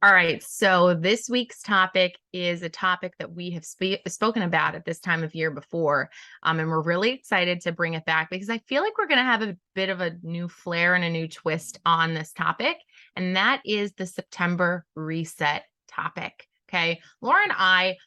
All right. So this week's topic is a topic that we have spoken about at this time of year before. And we're really excited to bring it back because I feel like we're going to have a bit of a new flair and a new twist on this topic. And that is the September reset topic. Okay. Laura and I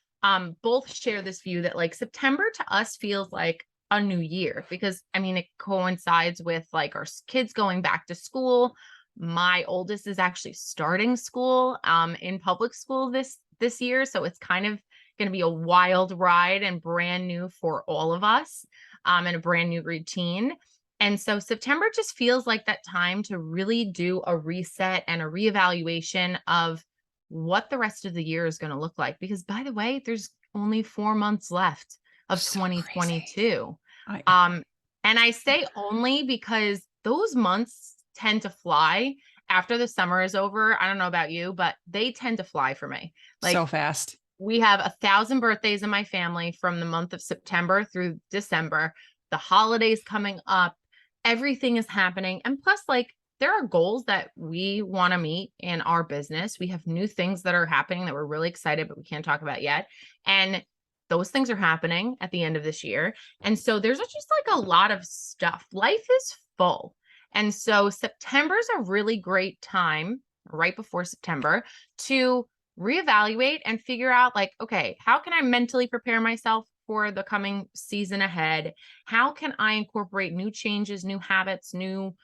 both share this view that like September to us feels like a new year because I mean, it coincides with like our kids going back to school. My oldest is actually starting school in public school this year, so it's kind of going to be a wild ride and brand new for all of us, and a brand new routine. And so September just feels like that time to really do a reset and a reevaluation of what the rest of the year is going to look like. Because by the way, there's only 4 months left of So crazy. 2022. I Um, and I say only because those months tend to fly after the summer is over. I don't know about you, but they tend to fly for me. so Like fast. we have 1,000 birthdays in my family from the month of September through December. The holidays coming up, everything is happening. And plus, like, there are goals that we want to meet in our business. We have new things that are happening that we're really excited, but we can't talk about yet. And those things are happening at the end of this year. And so there's just like a lot of stuff. Life is full. And so September is a really great time right before September to reevaluate and figure out like, okay, how can I mentally prepare myself for the coming season ahead? How can I incorporate new changes, new habits, new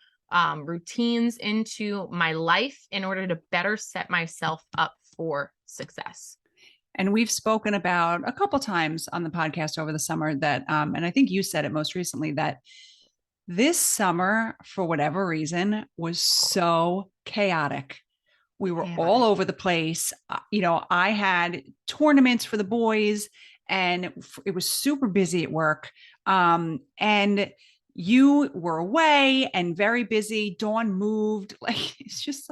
routines into my life in order to better set myself up for success? And we've spoken about a couple times on the podcast over the summer that, and I think you said it most recently, that this summer, for whatever reason, was so chaotic. We were all Chaotic. over the place. I had tournaments for the boys and it was super busy at work. And you were away and very busy. Dawn moved. Like it's just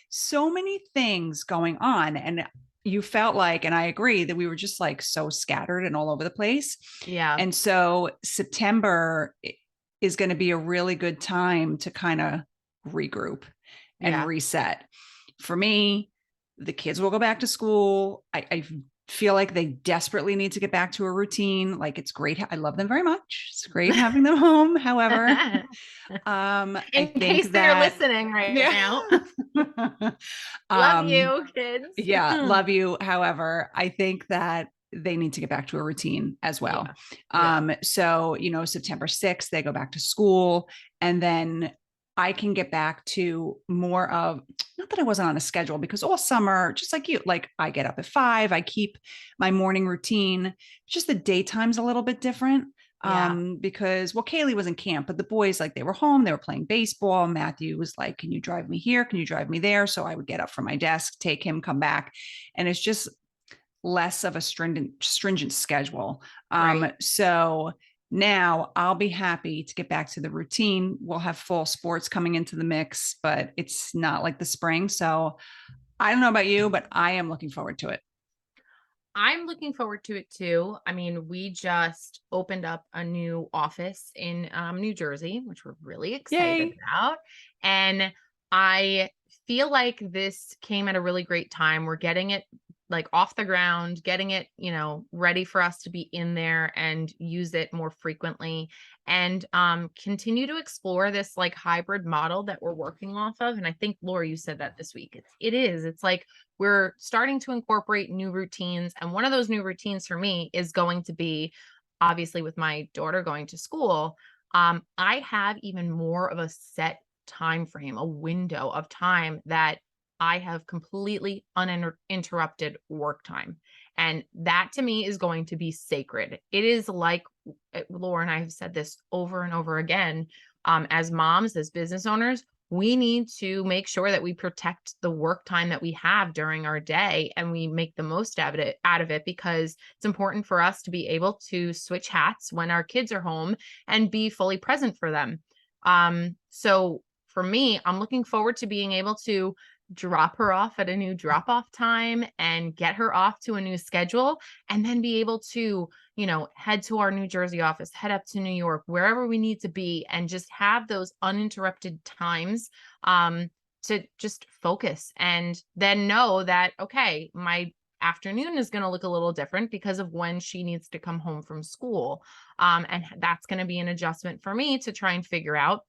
so many things going on. And you felt like, and I agree that we were just like so scattered and all over the place. Yeah. And so September is going to be a really good time to kind of regroup and Yeah. reset. For me, the kids will go back to school. I feel like they desperately need to get back to a routine. Like it's great. I love them very much. It's great having them home. However, I In think case they're that, listening right yeah. now. Love um, you, kids. yeah, love you. However, I think that they need to get back to a routine as well. Yeah. Yeah. So, September 6th, they go back to school and then I can get back to more of, not that I wasn't on a schedule because all summer, just like you, like I get up at 5, I keep my morning routine, just the daytime's a little bit different. Yeah. Because Kaylee was in camp, but the boys, like they were home, they were playing baseball. Matthew was like, can you drive me here? Can you drive me there? So I would get up from my desk, take him, come back. And it's just less of a stringent schedule. Right. So now I'll be happy to get back to the routine. We'll have fall sports coming into the mix, but it's not like the spring. So I don't know about you, but I am looking forward to it. I'm looking forward to it too. I mean, we just opened up a new office in New Jersey, which we're really excited Yay. about. And I feel like this came at a really great time. We're getting it like off the ground, getting it, ready for us to be in there and use it more frequently and continue to explore this like hybrid model that we're working off of. And I think Laura, you said that this week. It's like we're starting to incorporate new routines. And one of those new routines for me is going to be obviously with my daughter going to school. I have even more of a set time frame, a window of time that I have completely uninterrupted work time. And that to me is going to be sacred. It is like Laura and I have said this over and over again. As moms, as business owners, we need to make sure that we protect the work time that we have during our day and we make the most out of it because it's important for us to be able to switch hats when our kids are home and be fully present for them. So for me, I'm looking forward to being able to drop her off at a new drop off time and get her off to a new schedule and then be able to head to our New Jersey office, head up to New York, wherever we need to be, and just have those uninterrupted times to just focus and then know that, okay, my afternoon is going to look a little different because of when she needs to come home from school. And that's going to be an adjustment for me to try and figure out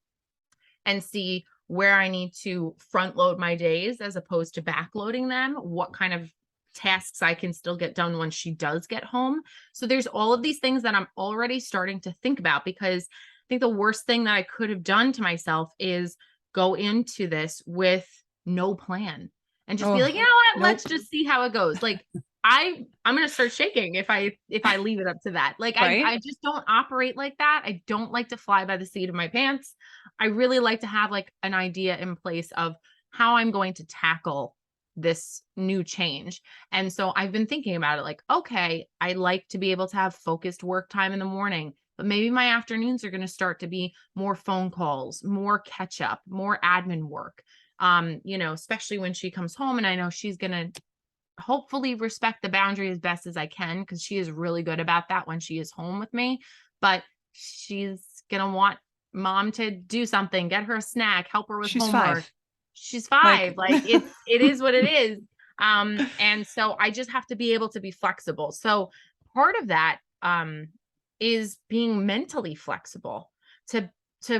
and see where I need to front load my days as opposed to back loading them, what kind of tasks I can still get done when she does get home. So there's all of these things that I'm already starting to think about, because I think the worst thing that I could have done to myself is go into this with no plan and just be like, you Oh, know what, nope. let's just see how it goes. Like I'm going to start shaking if I leave it up to that. Like Right. I just don't operate like that. I don't like to fly by the seat of my pants. I really like to have like an idea in place of how I'm going to tackle this new change. And so I've been thinking about it like, okay, I like to be able to have focused work time in the morning, but maybe my afternoons are going to start to be more phone calls, more catch up, more admin work. Especially when she comes home, and I know she's going to hopefully respect the boundary as best as I can, because she is really good about that when she is home with me. But she's going to want mom to do something, get her a snack, help her with She's homework. 5. She's 5. Like, Like it is what it is. And so I just have to be able to be flexible. So part of that is being mentally flexible to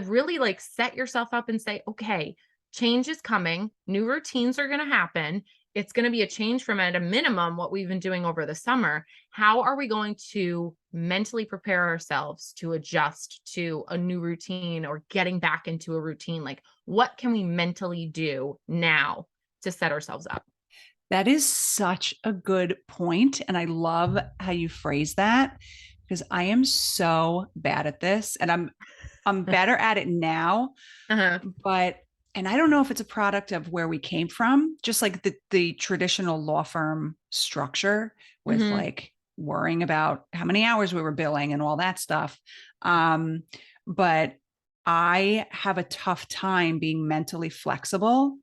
really like set yourself up and say, okay, change is coming, new routines are going to happen. It's going to be a change from, at a minimum, what we've been doing over the summer. How are we going to mentally prepare ourselves to adjust to a new routine or getting back into a routine? Like, what can we mentally do now to set ourselves up? that is such a good point, and I love how you phrase that, because I am so bad at this, and I'm better at it now, Uh-huh. but and I don't know if it's a product of where we came from, just like the traditional law firm structure with Hmm. like worrying about how many hours we were billing and all that stuff. Um, but I have a tough time being mentally flexible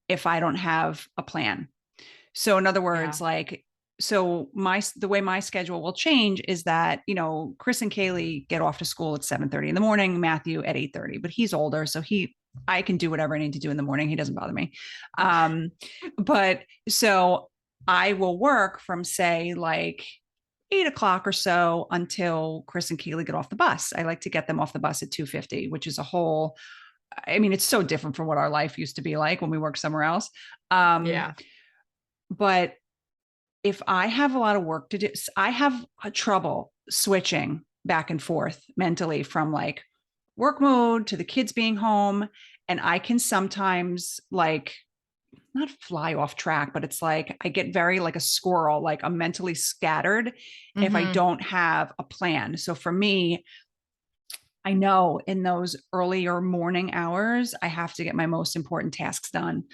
if I don't have a plan. So in other Yeah. words, like, so the way my schedule will change is that, Chris and Kaylee get off to school at 7:30 in the morning, Matthew at 8:30, but he's older. So I can do whatever I need to do in the morning. He doesn't bother me. But so I will work from, say, like 8 o'clock or so until Chris and Keely get off the bus. I like to get them off the bus at 2:50, which is I mean, it's so different from what our life used to be like when we worked somewhere else. Um, Yeah. but if I have a lot of work to do, I have a trouble switching back and forth mentally from like work mode to the kids being home. And I can sometimes like not fly off track, but it's like I get very like a squirrel, like I'm mentally scattered if I Hmm. don't have a plan. So for me, I know in those earlier morning hours, I have to get my most important tasks done.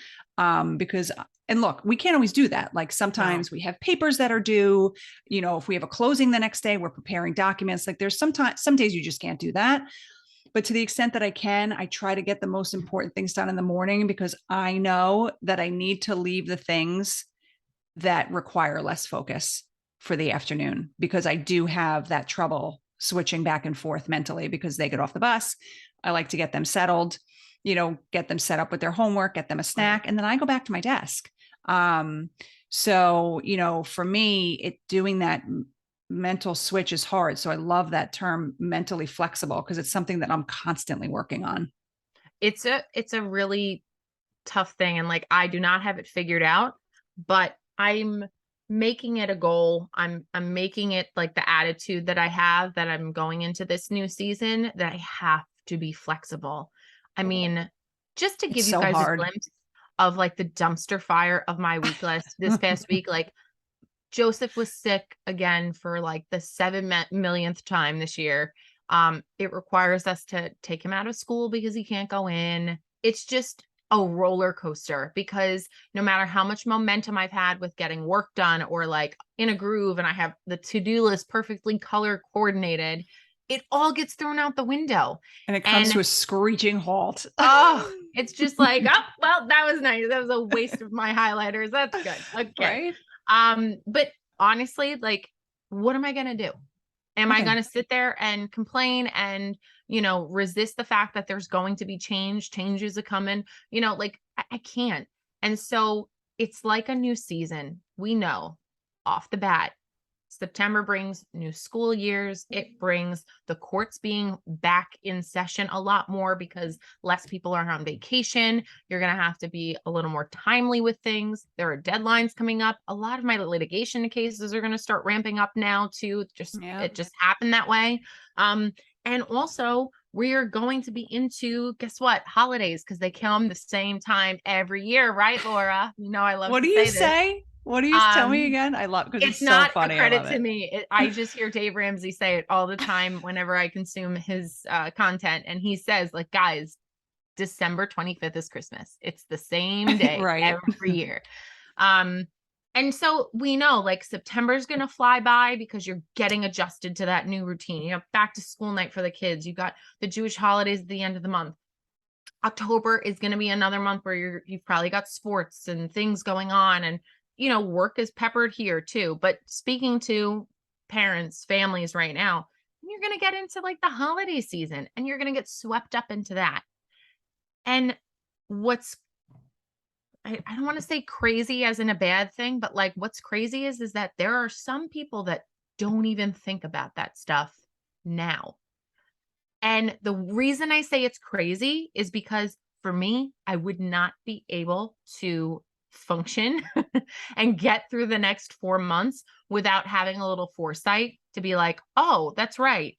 Because, and look, we can't always do that. Like No. sometimes we have papers that are due, if we have a closing the next day, we're preparing documents. Like there's some days you just can't do that. But to the extent that I can, I try to get the most important things done in the morning, because I know that I need to leave the things that require less focus for the afternoon, because I do have that trouble switching back and forth mentally because they get off the bus. I like to get them settled, get them set up with their homework, get them a Right. snack, and then I go back to my desk. So, for me, doing that mental switch is hard. So I love that term, mentally flexible, because it's something that I'm constantly working on. It's a really tough thing, and like I do not have it figured out, but I'm making it a goal. I'm making it like the attitude that I have, that I'm going into this new season, that I have to be flexible. I mean, just to It's give you so guys a hard. glimpse of like the dumpster fire of my week list this past week, like Joseph was sick again for like the 7 millionth time this year. It requires us to take him out of school because he can't go in. It's just a roller coaster, because no matter how much momentum I've had with getting work done or like in a groove and I have the to-do list perfectly color coordinated, it all gets thrown out the window. And it comes And to a screeching halt. oh, it's just like, oh, well, that was nice. That was a waste of my highlighters. That's good. Okay. Right? But honestly, like, what am I gonna do? Am I Nothing. gonna sit there and complain and, resist the fact that there's going to be changes are coming? Like I can't. And so it's like a new season. We know off the bat, September brings new school years. It brings the courts being back in session a lot more because less people are on vacation. You're going to have to be a little more timely with things. There are deadlines coming up. A lot of my litigation cases are going to start ramping up now too. Yeah. It just happened that way. And also we're going to be into, guess what, holidays, because they come the same time every year, right, Laura? You know, I love What to do you say this. say? What do you tell me Um, again? I love, because it's it's so not a funny. I credit love to it. me. I just hear Dave Ramsey say it all the time whenever I consume his content. And he says, like, guys, December 25th is Christmas. It's the same day Right. every year. Um, and so we know like September is going to fly by because you're getting adjusted to that new routine. You know, back to school night for the kids. You got the Jewish holidays at the end of the month. October is going to be another month where you've probably got sports and things going on, and you know, work is peppered here too. But speaking to parents, families right now, you're going to get into like the holiday season and you're going to get swept up into that. And what's I don't want to say crazy as in a bad thing, but like what's crazy is that there are some people that don't even think about that stuff now. And the reason I say it's crazy is because for me, I would not be able to function and get through the next 4 months without having a little foresight to be like, oh, that's right.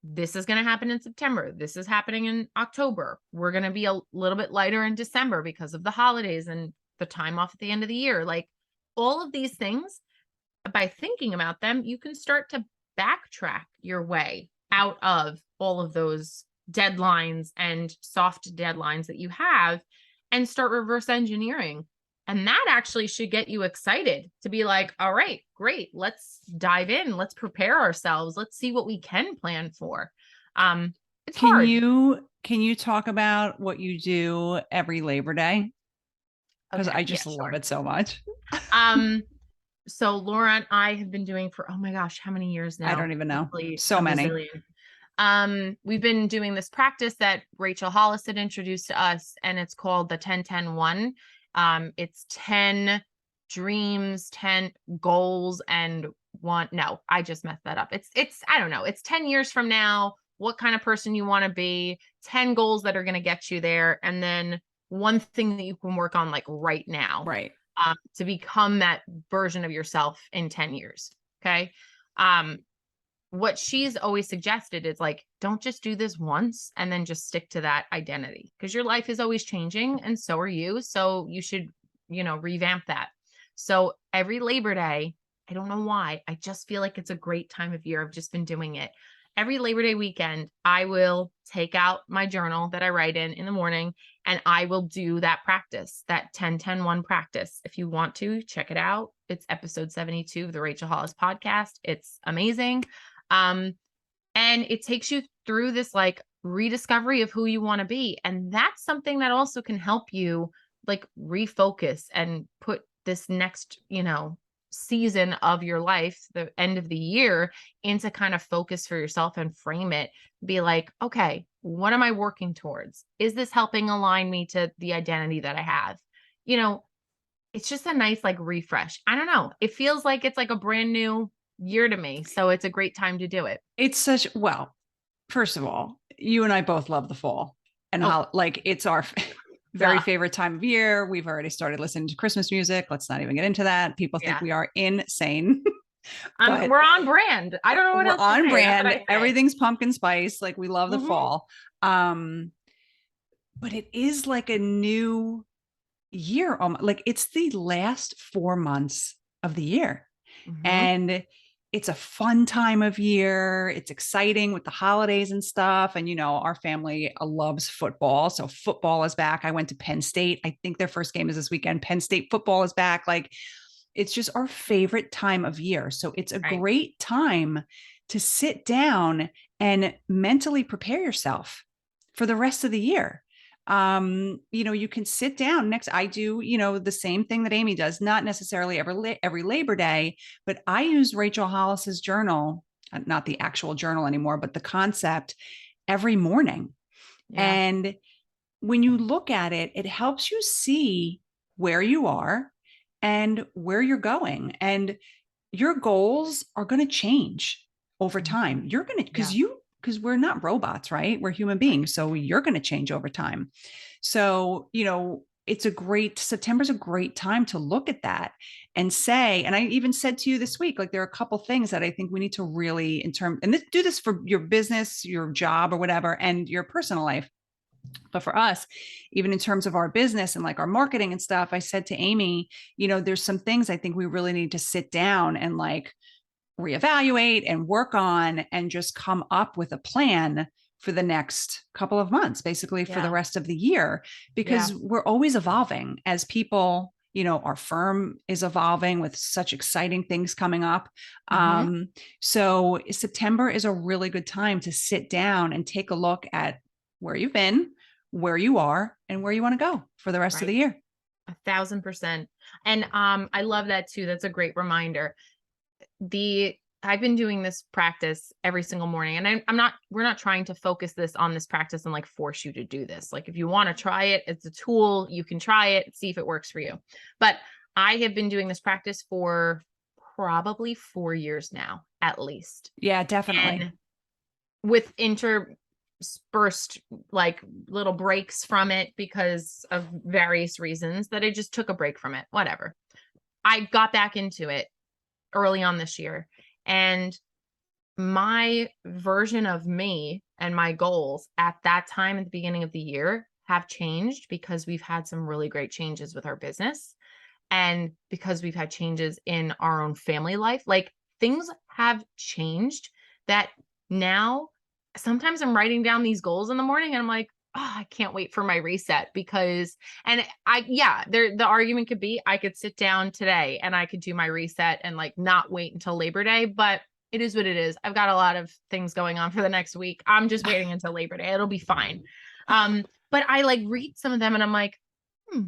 This is going to happen in September. This is happening in October. We're going to be a little bit lighter in December because of the holidays and the time off at the end of the year. Like all of these things, by thinking about them, you can start to backtrack your way out of all of those deadlines and soft deadlines that you have and start reverse engineering. And that actually should get you excited to be like, all right, great. Let's dive in. Let's prepare ourselves. Let's see what we can plan for. It's Can hard. you talk about what you do every Labor Day? Because Okay. I Yeah, just love sure. it so much. Um, so Laura and I have been doing for, oh my gosh, how many years I now? don't even know. Probably So a many. bazillion. We've been doing this practice that Rachel Hollis had introduced to us, and it's called the 10-10-1. It's 10 dreams, 10 goals, and one. No, I just messed that up. I don't know. It's 10 years from now, what kind of person you want to be, 10 goals that are going to get you there, and then one thing that you can work on like right now Right. to become that version of yourself in 10 years. Okay. Um, what she's always suggested is like, don't just do this once and then just stick to that identity because your life is always changing and so are you. So you should, revamp that. So every Labor Day, I don't know why, I just feel like it's a great time of year. I've just been doing it. Every Labor Day weekend, I will take out my journal that I write in the morning and I will do that practice, that 10-10-1 practice. If you want to check it out, it's episode 72 of the Rachel Hollis podcast. It's amazing. And it takes you through this like rediscovery of who you want to be. And that's something that also can help you like refocus and put this next, season of your life, the end of the year, into kind of focus for yourself and frame it. Be like, okay, what am I working towards? Is this helping align me to the identity that I have? It's just a nice like refresh. I don't know. It feels like it's like a brand new year to me. So it's a great time to do it. It's such, well, first of all, you and I both love the fall and Oh, how like it's our very duh. favorite time of year. We've already started listening to Christmas music. Let's not even get into that. People think Yeah. we are insane, but We're on brand. I don't know what we're else to on say. That's what brand. I say. Everything's pumpkin spice. Like we love the Hmm. fall. Um, but it is like a new year. Like it's the last 4 months of the year. Hmm. And it's a fun time of year. It's exciting with the holidays and stuff. And, our family loves football. So football is back. I went to Penn State. I think their first game is this weekend. Penn State football is back. Like it's just our favorite time of year. So it's a Right. great time to sit down and mentally prepare yourself for the rest of the year. You can sit down next. I do, the same thing that Amy does, not necessarily every Labor Day, but I use Rachel Hollis's journal, not the actual journal anymore, but the concept every morning. Yeah. And when you look at it, it helps you see where you are and where you're going. And your goals are going to change over Mhm. time. You're going to, Yeah. because we're not robots, right? We're human Right. beings. So you're going to change over time. So, September's a great time to look at that and say, and I even said to you this week, like there are a couple things that I think we need to really do this for your business, your job or whatever, and your personal life. But for us, even in terms of our business and like our marketing and stuff, I said to Amy, there's some things I think we really need to sit down and like reevaluate and work on and just come up with a plan for the next couple of months, basically for the Yeah. rest of the year, Yeah. because we're always evolving as people. Our firm is evolving with such exciting things coming up. Hmm. So September is a really good time to sit down and take a look at where you've been, where you are, and where you want to go for the rest of the Right. year. 1,000%. And I love that too. That's a great reminder. The I've been doing this practice every single morning, and I'm not we're not trying to focus this on this practice and like force you to do this. Like if you want to try it, it's a tool, you can try it, see if it works for you. But I have been doing this practice for probably 4 years now, at least. Yeah, definitely. And with interspersed like little breaks from it because of various reasons that I just took a break from it, whatever. I got back into it early on this year. And my version of me and my goals at that time at the beginning of the year have changed because we've had some really great changes with our business and because we've had changes in our own family life. Like things have changed that now sometimes I'm writing down these goals in the morning and I'm like, oh, I can't wait for my reset because, and yeah, the argument could be I could sit down today and I could do my reset and like not wait until Labor Day, but it is what it is. I've got a lot of things going on for the next week. I'm just waiting until Labor Day. It'll be fine. But I like read some of them and I'm like, hmm,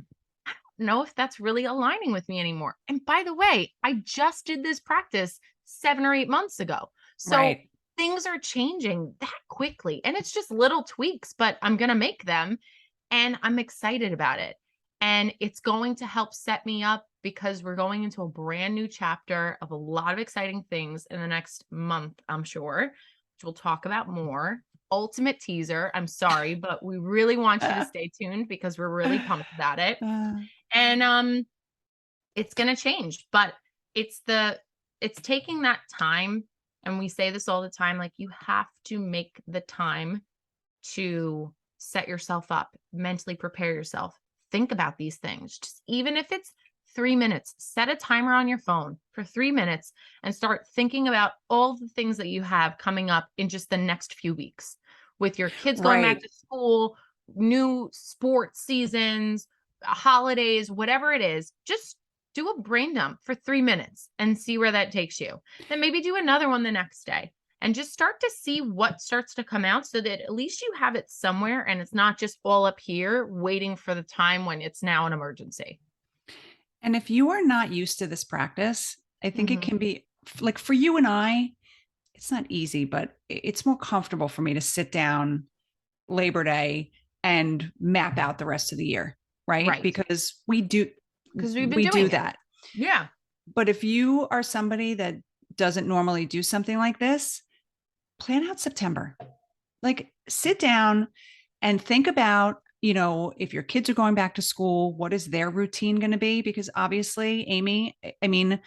know if that's really aligning with me anymore. And by the way, I just did this practice 7 or 8 months ago. So Right. things are changing that quickly. And it's just little tweaks, but I'm going to make them and I'm excited about it. And it's going to help set me up because we're going into a brand new chapter of a lot of exciting things in the next month, I'm sure, which we'll talk about more. Ultimate teaser. I'm sorry, but we really want you to stay tuned because we're really pumped about it. Uh, And it's going to change, but it's the it's taking that time, and we say this all the time, like you have to make the time to set yourself up, mentally prepare yourself, think about these things. Just even if it's 3 minutes, set a timer on your phone for 3 minutes and start thinking about all the things that you have coming up in just the next few weeks with your kids going back right. to school, new sports seasons, holidays, whatever it is. Just do a brain dump for 3 minutes and see where that takes you. Then maybe do another one the next day and just start to see what starts to come out so that at least you have it somewhere and it's not just all up here waiting for the time when it's now an emergency. And if you are not used to this practice, I think it Mhm. can be like for you and I, it's not easy, but it's more comfortable for me to sit down Labor Day and map out the rest of the year, right? Right. Because Because we've been we do doing it. that. Yeah. But if you are somebody that doesn't normally do something like this, plan out September. Like sit down and think about, if your kids are going back to school, what is their routine going to be? Because obviously, Amy, I mean,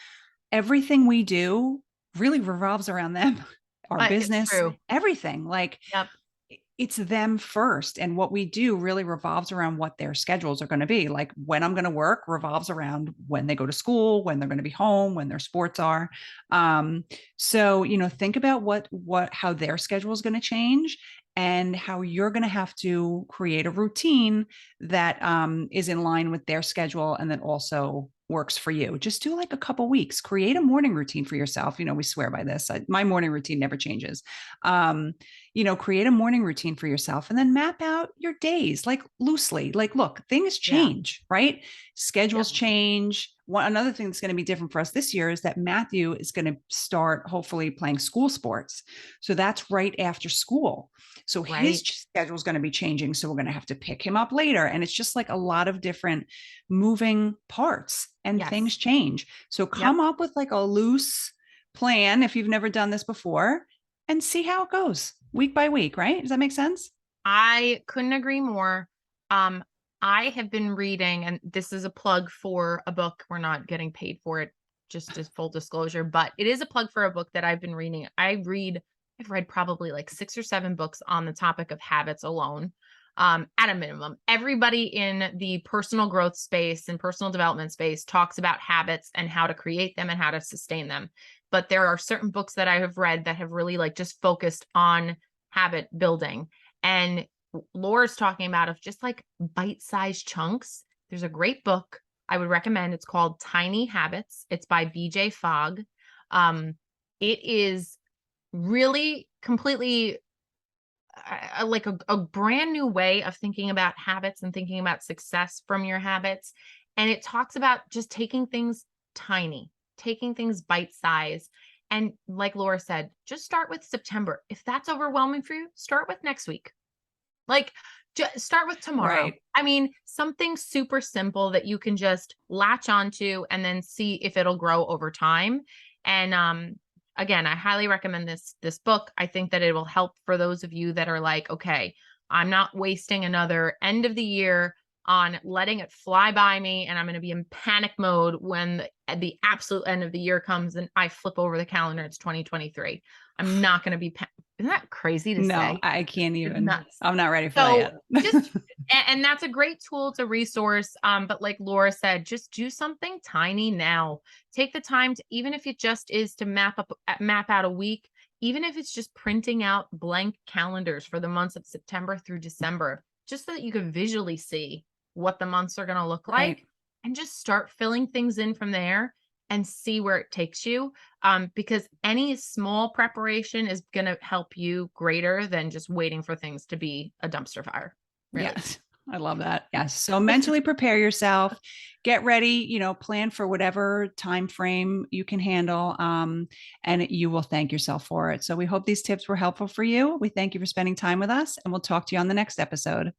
everything we do really revolves around them, our It's business, true. everything. Like Yep. it's them first. And what we do really revolves around what their schedules are going to be. Like when I'm going to work revolves around when they go to school, when they're going to be home, when their sports are. Um, so, think about how their schedule is going to change and how you're going to have to create a routine that is in line with their schedule and then also works for you. Just do like a couple weeks, create a morning routine for yourself. We swear by this. My morning routine never changes. Um, create a morning routine for yourself and then map out your days like loosely. Like, look, things Yeah. change, right? Schedules Yep. change. Another thing that's going to be different for us this year is that Matthew is going to start hopefully playing school sports. So that's right after school. So his Right. schedule is going to be changing. So we're going to have to pick him up later. And it's just like a lot of different moving parts and things Yes. change. So Yep. come up with like a loose plan if you've never done this before and see how it goes week by week, right? Does that make sense? I couldn't agree more. Um, I have been reading, and this is a plug for a book. We're not getting paid for it, just as full disclosure, but it is a plug for a book that I've been reading. I've read probably like 6 or 7 books on the topic of habits alone. At a minimum, everybody in the personal growth space and personal development space talks about habits and how to create them and how to sustain them. But there are certain books that I have read that have really like just focused on habit building. And Laura's talking about of just like bite-sized chunks. There's a great book I would recommend. It's called Tiny Habits. It's by BJ Fogg. Um, it is really completely like a brand new way of thinking about habits and thinking about success from your habits. And it talks about just taking things tiny, taking things bite size. And like Laura said, just start with September. If that's overwhelming for you, start with next week. Like, just start with tomorrow. Right. I mean, something super simple that you can just latch onto and then see if it'll grow over time. And again, I highly recommend this book. I think that it will help for those of you that are like, okay, I'm not wasting another end of the year on letting it fly by me, and I'm going to be in panic mode when the absolute end of the year comes and I flip over the calendar. It's 2023. I'm not going to be. Isn't that crazy to No, say? I can't It's even. nuts. I'm not ready for that So yet. just and that's a great tool, it's a resource. But like Laura said, just do something tiny now. Take the time to, even if it just is to map out a week, even if it's just printing out blank calendars for the months of September through December, just so that you can visually see what the months are going to look Right. like and just start filling things in from there and see where it takes you. Because any small preparation is going to help you greater than just waiting for things to be a dumpster fire, really. Yes. I love that. Yes. So mentally prepare yourself, get ready, plan for whatever time frame you can handle. And you will thank yourself for it. So we hope these tips were helpful for you. We thank you for spending time with us and we'll talk to you on the next episode.